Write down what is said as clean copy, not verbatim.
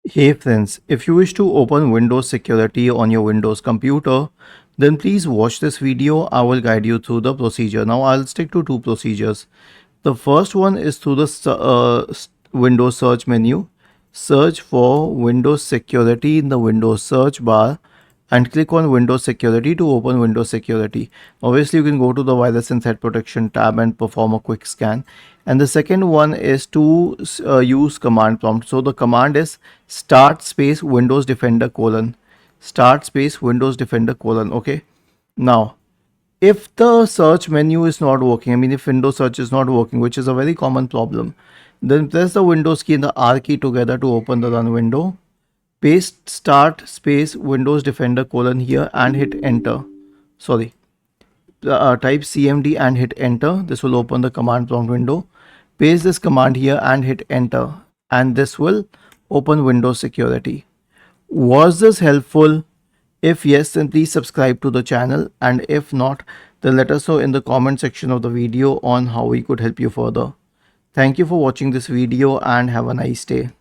Hey friends, if you wish to open Windows security on your Windows computer, then please watch this video. I will guide you through the procedure. Now I'll stick to two procedures. The first one is through the Windows search menu. Search for Windows security in the Windows search bar and click on Windows security to open Windows security. Obviously, you can go to the virus and threat protection tab and perform a quick scan. And the second one is to use command prompt. So the command is start space Windows Defender colon. Start space Windows Defender colon. Okay. Now, if the search menu is not working, if Windows search is not working, which is a very common problem, then press the Windows key and the R key together to open the run window. Paste start space Windows Defender colon here and hit enter. Sorry, type CMD and hit enter. This will open the command prompt window. Paste this command here and hit enter, and this will open Windows security. Was this helpful? If yes, then please subscribe to the channel, and if not, then let us know in the comment section of the video on how we could help you further. Thank you for watching this video and have a nice day.